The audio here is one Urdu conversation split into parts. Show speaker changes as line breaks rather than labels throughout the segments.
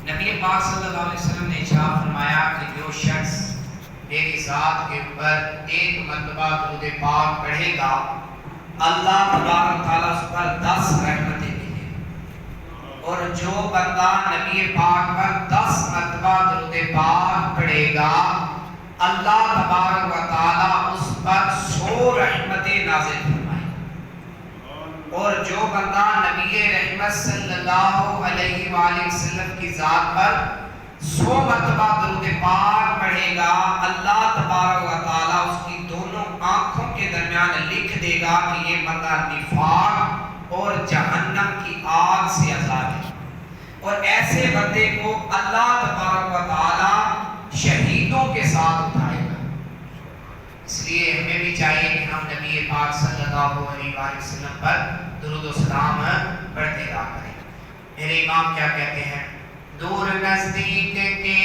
نبی پاک صلی اللہ علیہ وسلم نے ارشاد فرمایا کہ جو شخص میری ذات کے اوپر ایک مرتبہ درود پاک پڑھے گا اللہ تبارک تعالیٰ اس پر 10 رحمتیں دے گا، اور جو بندہ نبی پاک پر 10 مرتبہ درود پاک پڑھے گا اللہ تبارک و تعالیٰ اس پر 100 رحمتیں نازل فرمائے گا، اور جو بندہ نبی رحمت صلی اللہ علیہ وآلہ وسلم کی ذات پر 100 مرتبہ درود پاک پڑھے گا اللہ تبارک و تعالیٰ اس کی دونوں آنکھوں کے درمیان لکھ دے گا کہ یہ بندہ نفاق اور جہنم کی آگ سے آزاد ہے، اور ایسے بندے کو اللہ تبارک و تعالیٰ شہیدوں کے ساتھ اٹھائے گا۔ اس لیے ہمیں بھی چاہیے کہ ہم نبی پاک صلی اللہ علیہ وآلہ وسلم پر درود و سلام پڑھتے رہا کریں۔ میرے امام کیا کہتے ہیں؟ دور نزدیک کے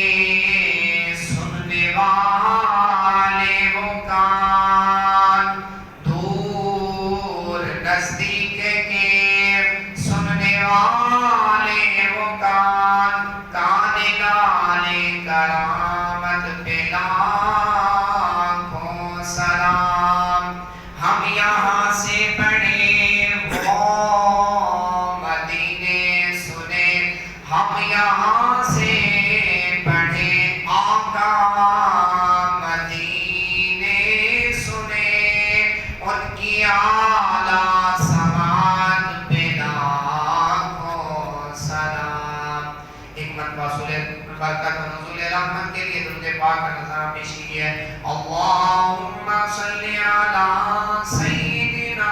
سننے والے وہ کان، دور نزدیک کے سننے والے وہ کان، کان نالے کرامت پہ لاکھوں سلام، ہم یہاں سے پڑھے وہ مدینے سنے، ہم یہاں سے پڑھے آقا مدینے سنے، ان کی اعلیٰ سماعت پہ لاکھوں سلام۔ ایک مرتبہ برکت و نزول رحمت کے لیے درود پاک کا نظارہ پیش کیجیے۔ اللہم صلی علی سیدنا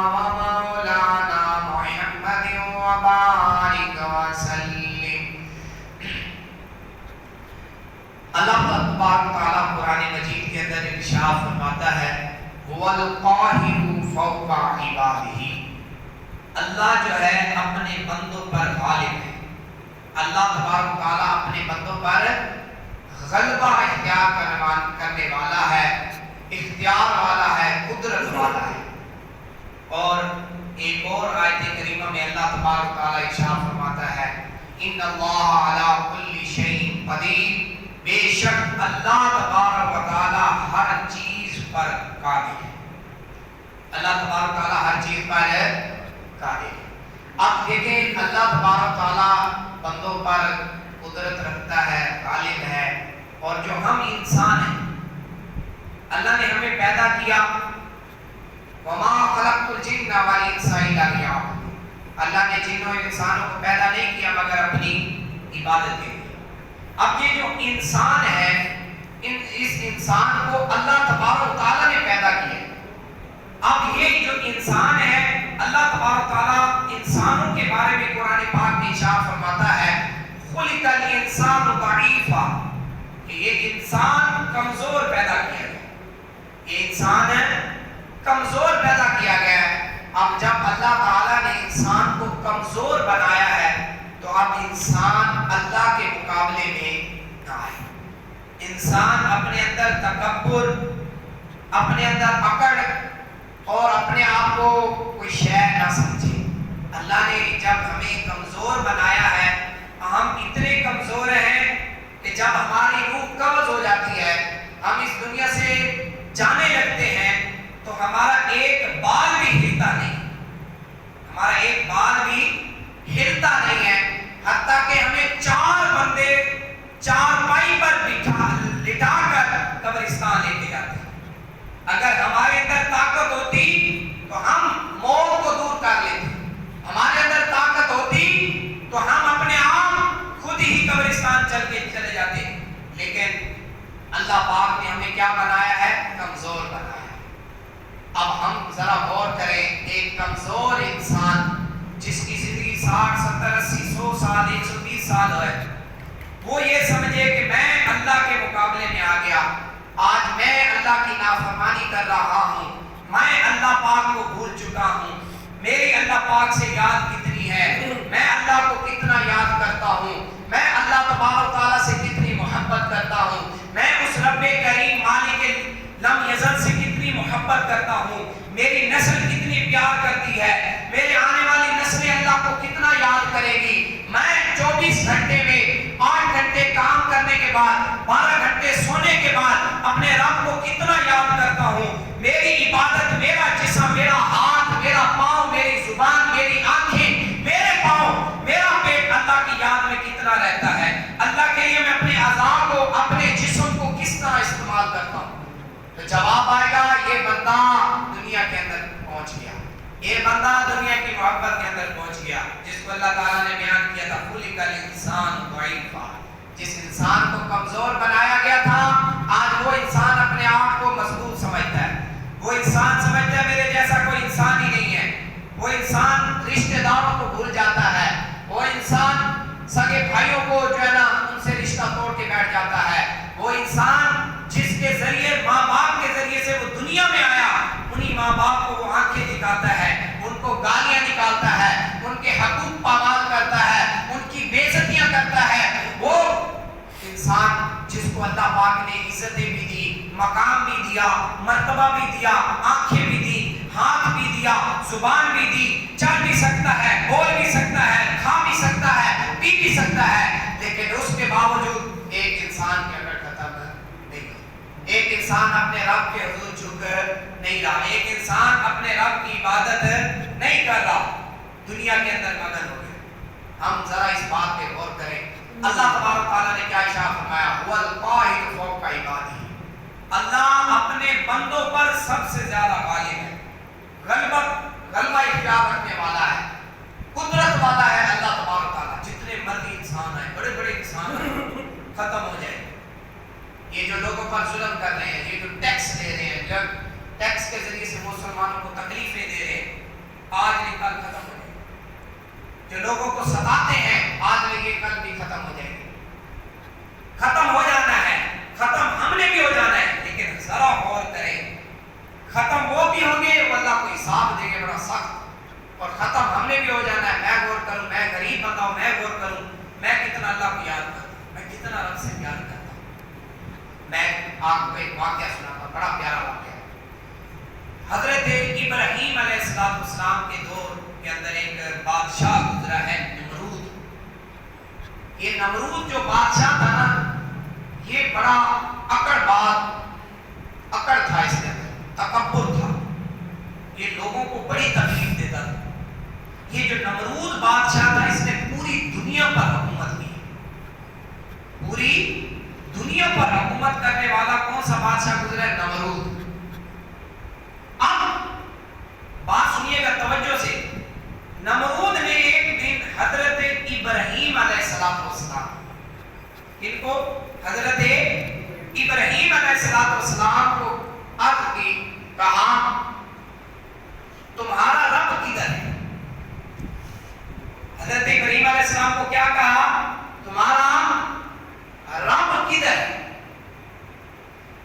و مولانا محمد و بارک وسلم۔ اللہ تبارک تعالیٰ قرآن مجید کے اندر ارشاد فرماتا ہے هو القاہر فوق عبادہ، اللہ جو ہے اپنے بندوں پر غالب ہے۔ اللہ تبارک تعالیٰ اپنے بندوں پر غلبہ اختیار کرنے والا ہے، اختیار والا ہے، قدرت والا ہے۔ اور ایک اور آیت کریمہ میں اللہ تبارک تعالیٰ ارشاد فرماتا ہے ان اللہ علی کل شیء قدیر، بے شک اللہ تبارک و تعالیٰ ہر چیز پر قادر ہے۔ اللہ تبارک تعالیٰ ہر چیز پر قادر ہے۔ اب دیکھیں اللہ تبارک تعالیٰ بندوں پر قدرت رکھتا ہے، غالب ہے، اور جو ہم انسان ہیں اللہ نے ہمیں پیدا کیا، وما خلقت الجن والانس الا ليعبدون، اللہ نے جنوں اور انسانوں کو پیدا نہیں کیا مگر اپنی عبادت کے لیے۔ اب یہ جو انسان ہے اس انسان کو اللہ تبارک تعالیٰ نے پیدا کیا۔ اب یہ جو انسان ہے اللہ تبارک تعالیٰ انسانوں کے بارے میں قرآن پاک میں ارشاد فرماتا ہے خلق الانسان ضعیفا، کہ یہ انسان کمزور پیدا کیا گیا، یہ انسان کمزور پیدا کیا گیا ہے۔ اب جب اللہ تعالیٰ نے انسان کو کمزور بنایا ہے تو اب انسان اللہ کے مقابلے میں نہ آئے۔ انسان اپنے اندر تکبر، اپنے اندر اکڑ اور اپنے آپ کو کوئی شے نہ سمجھے۔ اللہ نے جب ہمیں کمزور بنایا ہے، ہم اتنے کمزور ہیں کہ جب ہماری روح قبض ہو جاتی ہے، ہم اس دنیا سے جانے لگتے ہیں تو ہمارا ایک بال بھی ہلتا نہیں، ہمارا ایک بال بھی ہلتا نہیں ہے، حتیٰ کہ ہمیں 4 بندے چارپائی پر لٹا کر قبرستان لے کے جاتے ہیں۔ اگر ہمارے اندر طاقت ہوتی تو ہم موت کو دور کر لیتے، ہمارے اندر طاقت ہوتی تو ہم اپنے آپ خود ہی قبرستان چلے جاتے، لیکن اللہ پاک نے ہمیں کیا بنایا ہے؟ کمزور بنایا ہے۔ اب ہم ذرا غور کریں، ایک کمزور انسان جس کی زندگی 60 70 80 100 سال 120 سال ہے، وہ یہ سمجھے کہ میں اللہ کے مقابلے میں آ گیا، آج میں اللہ کی نافرمانی کر رہا ہوں، میں اللہ پاک کو بھول چکا ہوں، میری اللہ پاک سے یاد کتنی ہے، میں اللہ کو کتنا یاد کرتا ہوں، میں اللہ تبارک تعالیٰ سے کتنی محبت کرتا ہوں، میں اس رب کریم مالک لم یزل سے کتنی محبت کرتا ہوں، میری نسل کتنی پیار کرتی ہے، میرے آنے والی نسلیں اللہ کو کتنا یاد کرے گی، میں 24 گھنٹے میں محبت کے اندر پہنچ گیا، جس کو اللہ تعالیٰ نے بیان کیا تھا خلق الانسان ضعیفا، جس انسان کو کمزور بنایا گیا تھا، آج وہ انسان اپنے آپ کو مضبوط سمجھتا ہے، وہ انسان سمجھتا ہے میرے جیسا کوئی انسان ہی نہیں ہے، وہ انسان رشتہ داروں کو بھول جاتا ہے، وہ انسان سگے بھائیوں کو جو ہے نا ان سے رشتہ توڑ کے بیٹھ جاتا ہے، وہ انسان جس کے ذریعے ماں باپ کے ذریعے سے وہ دنیا میں آیا، انہی ماں باپ کو وہ آنکھیں دکھاتا ہے، ان کو گالیاں نکالتا ہے، ان کے حقوق پامال کرتا ہے، ان کی بے عزتیاں کرتا ہے، وہ انسان جس کو اللہ پاک نے عزتیں بھی دی، مقام بھی دیا، مرتبہ بھی دیا، آنکھیں بھی دی، ہاتھ بھی دیا، زبان بھی دی، چل بھی سکتا ہے، بول بھی سکتا ہے، کھا بھی سکتا ہے، پی بھی سکتا ہے، لیکن اس کے باوجود ایک انسان کی اگر ختم نہیں ہوئی، ایک انسان اپنے رب کے حضور جھک نہیں رہا، ایک انسان اپنے رب کی عبادت نہیں کر رہا، دنیا کے اندر مگن ہو گئے۔ ہم ذرا اس بات پہ غور کریں، اللہ تبارک تعالیٰ نے کیا ارشاد فرمایا، هو القاہر فوق عبادہ، اللہ اپنے بندوں پر سب سے زیادہ غالب ہے، غلبہ اختیار رکھنے والا ہے، قدرت والا ہے اللہ تبارک تعالیٰ۔ جتنے مرضی انسان ہیں، بڑے بڑے انسان ہیں، ختم ہو جائے، یہ جو لوگوں پر ظلم کر رہے ہیں، یہ جو ٹیکس دے رہے ہیں، جو ٹیکس کے ذریعے سے مسلمانوں کو تکلیفیں دے رہے ہیں، آج نہیں کل ختم ہو جائے، جو لوگوں کو ستاتے ہیں، آج نہیں کل بھی ختم ہو جائے گے، ختم ہو جانا ہے، ختم ہم نے بھی ہو جانا ہے، لیکن ذرا غور کریں، ختم وہ بھی ہوں گے، وہ اللہ کو حساب دیں گے بڑا سخت، اور ختم ہم نے بھی ہو جانا ہے۔ میں غور کروں، میں غریب بندہ ہوں، میں غور کروں، میں کتنا اللہ کو یاد کرتا ہوں، میں کتنا رب سے پیار کرتا ہوں۔ میں آپ کو ایک واقعہ سناتا ہوں، بڑا پیارا واقعہ۔ حضرت ابراہیم علیہ السلام کے دور کے اندر ایک بادشاہ گزرا ہے، نمرود۔ یہ نمرود جو بادشاہ تھا نا، یہ بڑا اکڑ تھا، اس کے اندر تکبر تھا، یہ لوگوں کو بڑی تکلیف دیتا تھا۔ یہ جو نمرود بادشاہ تھا، اس نے پوری دنیا پر حکومت کی، پوری دنیا پر حکومت کرنے والا کون سا بادشاہ گزرا ہے؟ نمرود۔ اب بات سنیے گا توجہ سے، نمرود نے ایک دن حضرت ابراہیم علیہ السلام، ان کو حضرت ابراہیم علیہ السلام کو عرض کی، کہا تمہارا رب کدھر ہے؟ حضرت ابراہیم علیہ السلام کو کیا کہا؟ تمہارا رب کدھر ہے؟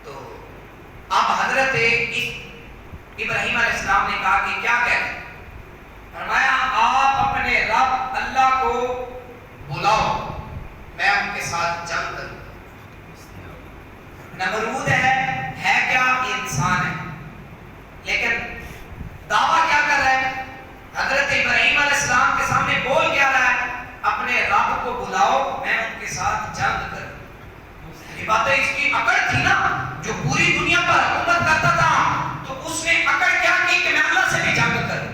تو اب حضرت ابراہیم علیہ السلام نے کہا کہ کیا کہتے؟ فرمایا آپ اپنے رب اللہ کو بلاؤ، میں ان کے ساتھ جنگ کروں۔ نمرود ہے کیا؟ انسان ہے، لیکن دعویٰ کیا کر رہا ہے؟ حضرت ابراہیم علیہ السلام کے سامنے بول کیا رہا ہے؟ اپنے رب کو بلاؤ، میں ان کے ساتھ جنگ کروں۔ یہ باتیں اس کی اکڑ تھی نا، جو پوری دنیا پر حکومت کرتا تھا، تو اس نے اکڑ کیا کی کہ میں اللہ سے بھی جنگ کروں۔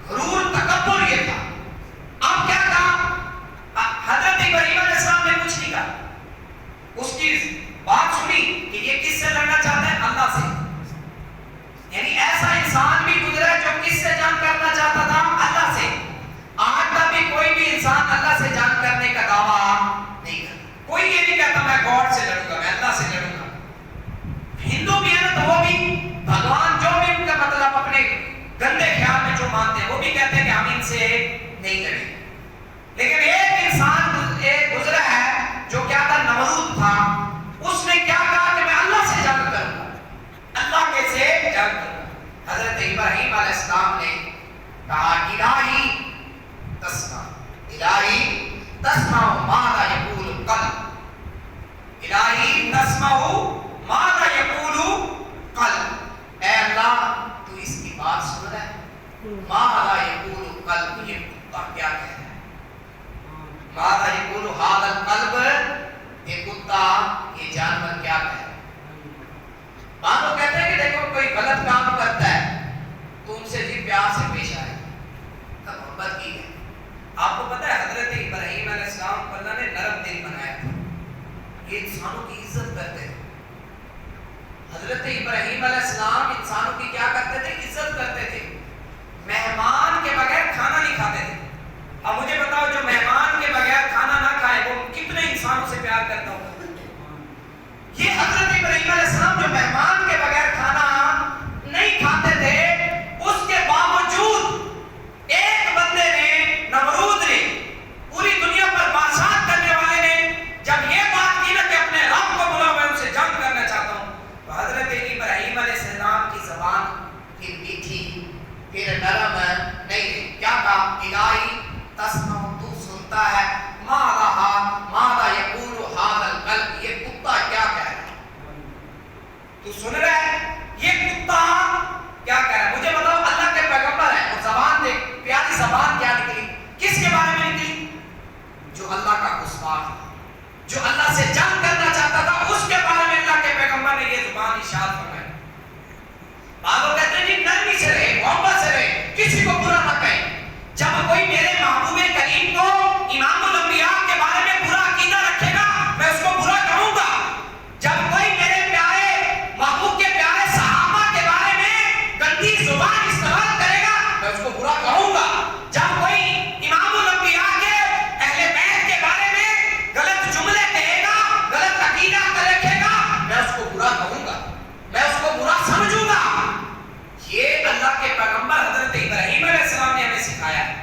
غرور، تکبر یہ تھا۔ اب کیا کہا؟ حضرت ابراہیم علیہ السلام نے کچھ نہیں کہا، اس کی بات سنی کہ یہ کس سے لڑنا چاہتا ہے؟ اللہ سے۔ یعنی ایسا انسان بھی گزرا ہے جو کس سے جنگ کرنا چاہتا تھا؟ اللہ سے۔ آج تک بھی کوئی بھی انسان اللہ سے جنگ کرنے کا دعویٰ نہیں کرتا، کوئی یہ نہیں کہتا میں گاڈ سے لڑوں گا، میں اللہ سے لڑوں گا۔ ہندو بھی ہے نا، تو وہ بھی بھگوان جو بھی ان کا مطلب اپنے گندے خیال میں جو مانتے ہیں، وہ بھی کہتے ہیں کہ ہم ان سے نہیں لڑیں۔ لیکن ایک انسان گزرا ہے جو کیا تھا؟ نمرود تھا، اس نے کیا کہا کہ میں اللہ سے جنگ کروں گا، اللہ کے سے جنگ کروں گا۔ حضرت ابراہیم علیہ السلام نے کہا الہی تسمع ماذا یقول القلب، الہی تسمع ماذا یقول القلب، اے اللہ تو اس کی بات سن رہا ہے؟ ماذا یقول القلب، یہ کتا کیا کہہ رہا ہے؟ ماذا یقول هذا القلب، یہ کتا، یہ جانور کیا کہہ رہا ہے؟ مانو کہتے ہیں کہ دیکھو کوئی غلط کام کرتا ہے تو ان سے جی پیار سے پیش آئے، محبت کی ہے۔ آپ کو پتہ ہے حضرت ابراہیم علیہ السلام کو اللہ نے نرم دل بنایا تھا، یہ انسانوں کی عزت کرتے تھے۔ حضرت ابراہیم علیہ السلام انسانوں کی کیا کرتے تھے؟ عزت کرتے تھے، پھر نرم نہیں رہی. کیا کہا؟ الہی تسمع، تو سنتا ہے، ماذا یقول هذا القلب، یہ کتا کیا کہہ رہا ہے؟ تو سن رہا ہے یہ کتا کیا کہہ رہا ہے؟ مجھے بتاؤ، اللہ کے پیغمبر ہے اور زبان دیکھ، پیاری زبان کیا نکلی؟ کس کے بارے میں نکلی؟ جو اللہ کا گستاخ تھا، جو اللہ سے جنگ کرنا چاہتا تھا، اس کے بارے میں اللہ کے پیغمبر نے یہ زبان ارشاد فرمائی. بعض لوگ کہتے ہیں جی نرمی سے رہے، محبت سے رہے، کسی کو برا نہ کہیں. جب کوئی میرے محبوب کریم کو امام الانبیاء کے بارے میں برا عقیدہ رکھے گا، میں اس کو برا کہوں گا. جب کوئی میرے پیارے محبوب کے پیارے صحابہ کے بارے میں گندی زبان استعمال کرے گا، میں اس کو برا کہوں گا. جب کوئی امام الانبیاء کے اہل بیت کے بارے میں غلط جملے کہے گا، غلط عقیدہ رکھے گا، میں اس کو برا کہوں گا، میں اس کو برا سمجھوں گا. یہ اللہ کے پیغمبر حضرت ابراہیم علیہ السلام نے ہمیں سکھایا ہے.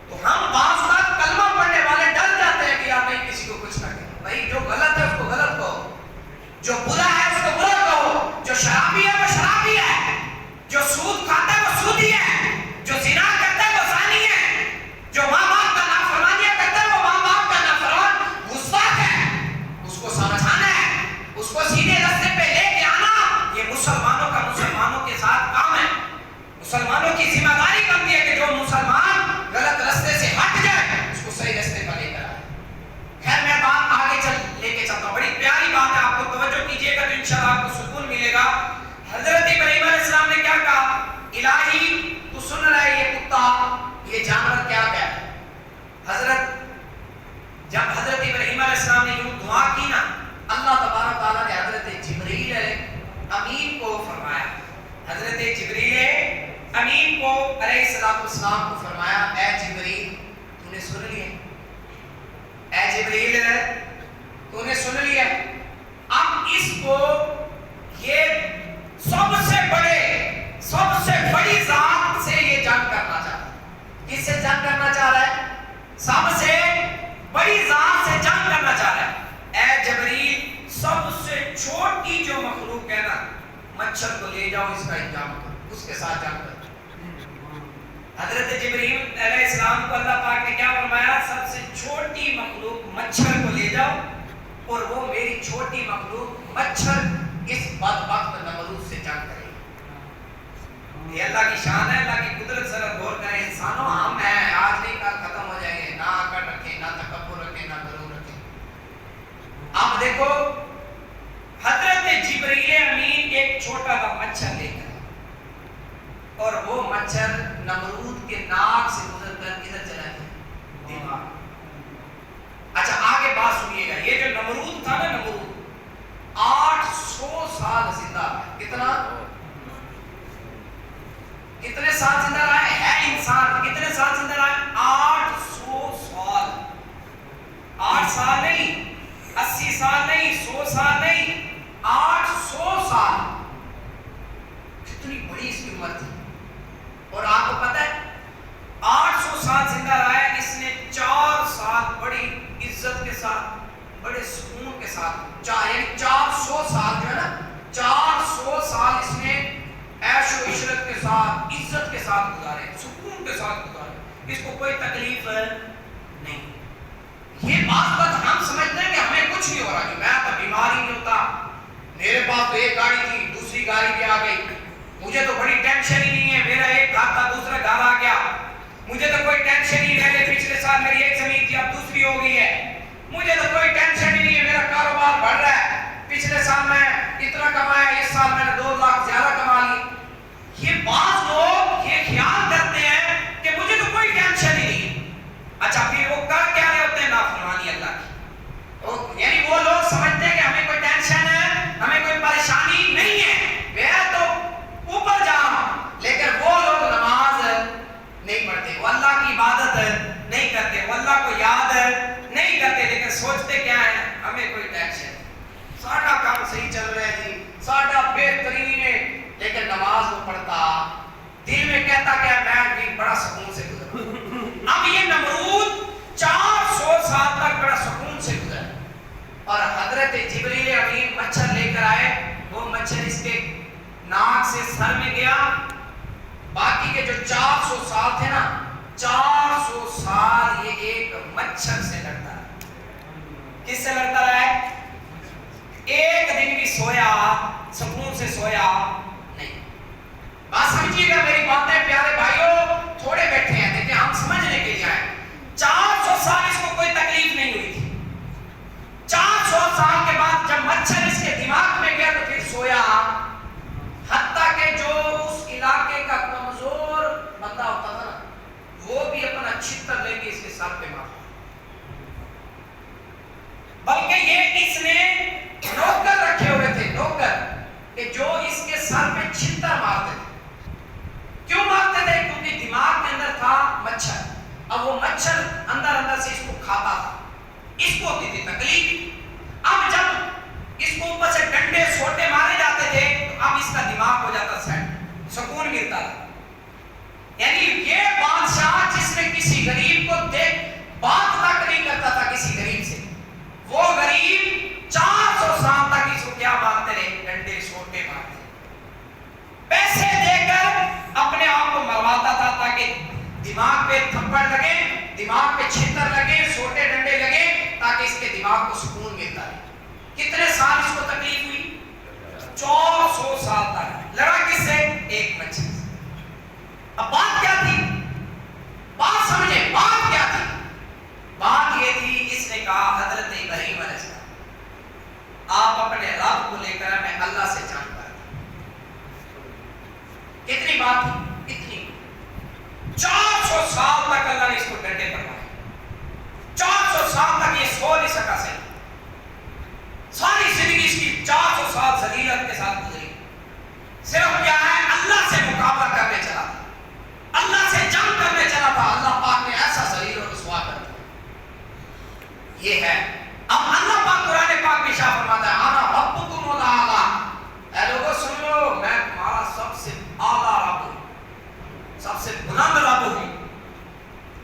تو ہم بعض بات کلمہ پڑھنے والے ڈر جاتے ہیں کہ آپ نہیں کسی کو کچھ نہ کہیں. بھائی جو غلط ہے اس کو غلط کہو، جو برا ہے اس کو برا کہو، جو شرابی ہے وہ شرابی ہے، جو سود کھاتا ہے وہ سودی ہے، جو زنا کرتا ہے وہ زانی ہے، جو ماں باپ کا نافرمانی کرتا ہے وہ ماں باپ کا نافرمان گستاخ ہے. اس کو سمجھانا ہے، اس کو سیدھے راستے پہ لے کے آنا، یہ مسلمانوں کا مسلمانوں کے ساتھ کام ہے. مسلمانوں کی ذمہ داری بنتی ہے کہ جو مسلمان غلط راستے سے ہٹ جائے اس کو صحیح راستے پر لے کر آئے. خیر میں بات آگے لے کے چلتا ہوں. بڑی پیاری بات ہے، آپ کو توجہ کیجئے گا تو انشاءاللہ آپ کو سکون ملے گا. حضرت ابراہیم علیہ السلام نے کیا کہا؟ الہی تو سن رہا ہے یہ کتا، یہ جانور کیا کہہ رہا ہے؟ جب حضرت ابراہیم علیہ السلام نے یوں دعا کی نا، اللہ تبارک تعالیٰ نے حضرت جبریل امین کو فرمایا، حضرت جبریل امین کو علیہ السلام کو فرمایا، اے جبریل تو نے سن لیا، اے جبریل تو نے سن لیا. اب اس کو یہ سب سے بڑی ذات سے یہ جنگ کرنا چاہتا ہے. کس سے جنگ کرنا چاہ رہا ہے؟ سب سے بڑی ذات سے جنگ کرنا چاہ رہا ہے. اے جبریل سب سے چھوٹی جو مخلوق ہے نا، مچھر کو لے جاؤ، اس کا انتظام کرو، اس کے ساتھ جنگ کرو. حضرت جبریل علیہ السلام کو اللہ پاک نے کیا فرمایا؟ سب سے چھوٹی مخلوق مچھر کو لے جاؤ، اور وہ میری چھوٹی مخلوق مچھر اس بدبخت نمرود سے جنگ کرے. یہ اللہ کی شان ہے، اللہ کی قدرت. ذرا غور کریں، انسانوں ہم ہیں، آج نہیں کل ختم ہو جائیں گے. نہ آکڑ رکھیں، نہ تکبر رکھیں، نہ غرور رکھیں. اب دیکھو حضرت جبریل امین ایک چھوٹا سا مچھر لے کر، اور وہ مچھر نمرود کے ناک سے گزر کر کدھر چلا گیا؟ دماغ. اچھا آگے بات سنیے گا. یہ جو نمرود تھا نا، نمرود 800 سال زندہ ہے. کتنے سال زندہ رہا ہے انسان؟ کتنے سال زندہ رہا ہے؟ 800 سال. 8 سال نہیں، 80 سال نہیں، 100 سال نہیں، 800 سال. کتنی بڑی اس کی عمر تھی. اور آپ کو پتہ ہے 800 سال زندہ رہا ہے. اس نے 4 سال بڑی عزت کے ساتھ، بڑے سکون کے ساتھ، یعنی 400 سال جو ہے نا، 400 سال اس نے عیش و عشرت کے ساتھ، عزت کے ساتھ گزارے، سکون کے ساتھ گزارے. اس کو کوئی تکلیف نہیں. یہ بات ہم سمجھتے ہیں کہ ہمیں کچھ نہیں ہو رہا، کہ میں تو بیمار ہی نہیں ہوتا، میرے پاس تو ایک گاڑی تھی، دوسری گاڑی بھی آ گئی، مجھے تو بڑی ٹینشن ہی نہیں ہے، میرا ایک گھر تھا دوسرا گھر آ گیا، مجھے تو کوئی ٹینشن ہی نہیں ہے. پچھلے سال میری ایک زمین تھی اب دوسری ہو گئی ہے، مجھے تو کوئی ٹینشن ہی نہیں ہے، میرا کاروبار بڑھ رہا ہے، پچھلے سال میں اتنا کمایا، اس سال میں نے 2 لاکھ زیادہ کما لی. یہ بعض لوگ یہ خیال کرتے ہیں کہ مجھے تو کوئی ٹینشن ہی نہیں ہے. اچھا پھر وہ کر کیا رہے ہوتے ہیں؟ نافرمانی اللہ کی. یعنی وہ لوگ سمجھتے ہیں کہ ہمیں کوئی ٹینشن ہے، ہمیں کوئی پریشانی نہیں ہے، میں تو اوپر جا رہا ہوں. لیکن وہ لوگ نماز نہیں پڑھتے، وہ اللہ کی عبادت نہیں کرتے، وہ اللہ کو یاد نہیں کرتے، لیکن سوچتے کیا ہے؟ ہمیں کوئی ٹینشن، ساڑھا کام صحیح چل رہا ہے جی، ساڑھا بہترین ہے. لیکن نماز وہ پڑھتا، دل میں کہتا کہ میں بھی بڑا سکون سے گزرا. اب یہ نمرود 400 سال تک بڑا سکون سے گزرا، اور حضرت جبریل امین مچھر لے کر آئے. وہ مچھر اس کے ناک سے سر میں گیا، باقی 400 سال یہ ایک مچھر سے لڑتا ہے. کس سے لڑتا رہا ہے؟ ایک دن بھی سویا، سکون سے سویا نہیں. بات سمجھیے گا میری باتیں پیارے بھائیوں، تھوڑے بیٹھے ہیں دیکھیں ہم سمجھنے کے لیے آئے. 400 سال اس کو کوئی تکلیف نہیں ہوئی تھی. 400 سال کے بعد جب مچھر اس کے دماغ میں گیا تو پھر سویا. حتیٰ کہ جو اس علاقے کا کمزور بندہ ہوتا تھا نا، وہ بھی اپنا چھتر لے کے اس کے سر پہ مارتا. بلکہ یہ اس نے نوکر رکھے ہوئے تھے، نوکر، کہ جو اس کے سر پہ چھتر مارتے تھے. کیوں مارتے تھے؟ کیونکہ دماغ کے اندر تھا مچھر. اب وہ مچھر اندر اندر سے اس کو کھاتا تھا، اس کو ہوتی تھی تکلیف. اب جب اس کو اوپر سے ڈنڈے سوٹے مارے جاتے تھے تو اب اس کا دماغ ہو جاتا سیٹ، سکون ملتا تھا. یعنی یہ بادشاہ جس نے کسی غریب کو دیکھ بات تک نہیں کرتا تھا کسی غریب سے، وہ غریب 400 سال تک اس کو کیا مارتے رہے؟ ڈنڈے سوٹے مارتے، پیسے دے کر اپنے آپ کو مرواتا تھا تاکہ دماغ پہ تھپڑ لگے، دماغ پہ چھتر لگے، سوٹے ڈنڈے لگے، تاکہ اس کے دماغ کو سکون ملتا ہے. کتنے سال اس کو تکلیف ہوئی؟ 400 سال تک. لڑا کس سے؟ ایک مچھر سے. اب بات کیا تھی؟ بات سمجھے، بات کیا تھی؟ بات یہ تھی، اس نے کہا حضرت ابراہیم علیہ السلام آپ اپنے رب کو لے کر میں اللہ سے جانتا ہوں. کتنی بات تھی؟ اتنی. 400 سال تک اللہ نے اس کو ڈنڈے پر مارے. 400 سال تک یہ سو نہیں سکا صحیح. ساری زندگی اس کی 400 سال ذلیلت کے ساتھ گزری. صرف کیا ہے؟ اللہ سے مقابلہ کرنے چلا تھا، اللہ سے جنگ کرنے چلا تھا. اللہ پاک نے ایسا ذلیل و رسوا کر دیا. یہ ہے. اب اللہ پاک قرآن پاک میں شاہ فرماتا ہے انا ربکم الاعلی. اے لوگوں سن لو، میں تمہارا سب سے اعلیٰ رب ہوں، سب سے بلند رب ہوں.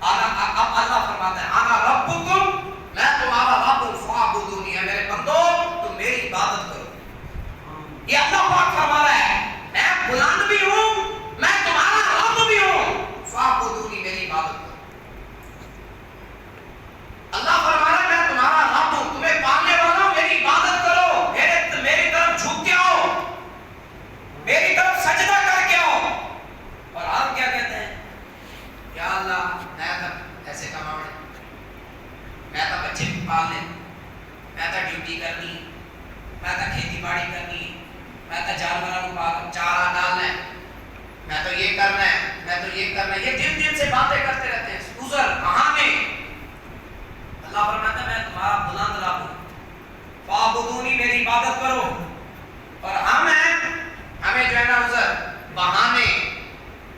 اب اللہ فرماتا ہے انا ربکم، میں تمہارا رب ہوں، فاعبدونی. ہے میرے بندو تم میری عبادت کرو. یہ اللہ پاک فرما رہا ہے میں بلند بھی ہوں، میں تمہارا رب بھی ہوں، فاعبدونی، میری عبادت کرو. اللہ فرما رہا ہے میں تمہارا رب ہوں، تمہیں پالنے والا ہوں، میری عبادت کرو، میری طرف جھک کے آؤ، میری طرف سجدہ کر کے آؤ. اور آپ کیا کہتے ہیں؟ یا اللہ میں تو ایسے کماؤں، میں تو بچے پالنے، میں تو ڈیوٹی کرنی، میں تو کھیتی باڑی کرنی، میں تو جانوروں کو چارہ ڈالنا ہے، میں تو یہ کرنا ہے، میں تو یہ کرنا ہے. یہ دل دل سے باتیں کرتے رہتے ہیں. گزر کہاں میں؟ اللہ فرماتا ہے میں تمہارا بلند رب ہوں، فاعبدونی، میری عبادت کرو. اور ہمیں جو ہے نا عذر بہانے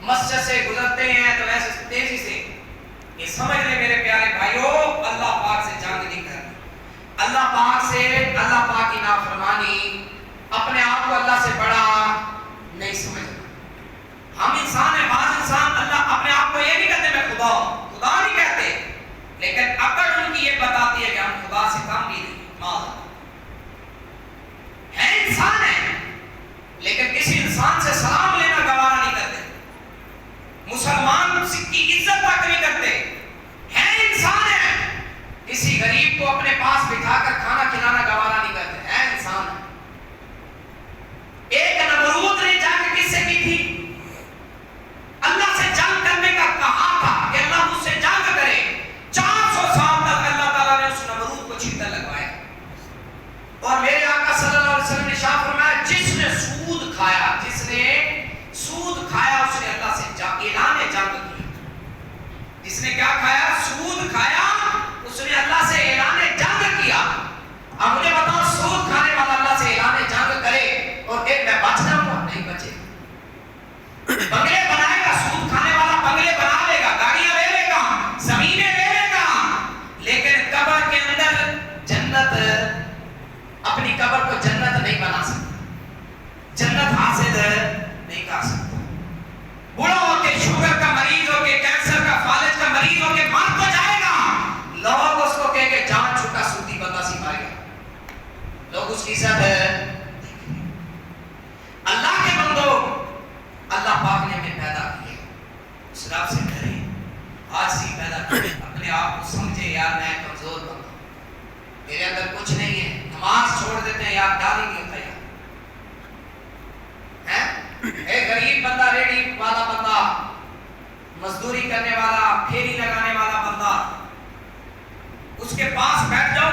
مسجد سے گزرتے ہیں تو ایسے تیزی سے یہ سمجھ لے میرے پیارے بھائیوں، اللہ پاک سے جنگ نہیں کرنی، اللہ پاک سے، اللہ پاک کی نافرمانی، اپنے آپ کو اللہ سے بڑا نہیں سمجھنا. ہم انسان ہیں، بعض انسان اللہ اپنے آپ کو یہ نہیں کہتے میں خدا ہوں، خدا نہیں کہتے، لیکن عقل ان کی یہ بتاتی ہے کہ ہم خدا سے کم بھی نہیں، معاذ ہے. انسان ہے لیکن کسی انسان سے سلام لینا گوارا نہیں کرتے، مسلمان کی عزت تک نہیں کرتے. ہے انسان ہے، کسی غریب کو اپنے پاس بٹھا کر کھانا کھلانا گوارا نہیں کرتے. ہے انسان ہے. ایک نمرود نے جنگ کس سے کی تھی؟ اللہ سے جنگ کرنے کا کہا تھا کہ اللہ مجھ سے جنگ کرے. 400 سال تک اللہ تعالیٰ نے اس نمرود کو چھتر لگوایا. اور میرے آقا صلی اللہ علیہ وسلم نے ارشاد فرمایا جس نے سود کھایا، جس نے سود کھایا اس نے اللہ سے اعلان جنگ کیا. جس نے کیا کھایا؟ سود کھایا، اس نے اللہ سے اعلان جنگ کیا. اب مجھے بتاؤ سود کھانے والا اللہ سے اعلان جنگ کرے اور کہ میں بچ جاؤں گا؟ نہیں بچے. بنگلے بنائے گا، سود کھانے والا بنگلے بنا لے گا، گاڑیاں لے لے گا، زمینیں لے لے گا، لیکن قبر کے اندر جنت، اپنی قبر کو جنت نہیں بنا سکتا، جنت حاصل نہیں کر سکتا. بوڑھا ہو کے، شوگر کا مریض ہو کے، کینسر کا، فالج کا مریض ہو کے مر تو جائے گا، لوگ اس کو کہیں گے جان چھوٹا سودی بندہ سی مارے گا، لوگ اس کی عزت. اللہ کے بندو، اللہ پاک نے ہمیں پیدا کیا، اس رب سے ڈرے. اپنے آپ کو سمجھے یار میں کمزور بندہ ہوں، میرے اندر کچھ نہیں ہے، نماز چھوڑ دیتے ہیں یار ڈال ہی نہیں ہوتا یار، ایک غریب بندہ، ریڈی والا بندہ، مزدوری کرنے والا، پھیری لگانے والا بندہ، اس کے پاس بیٹھ جاؤ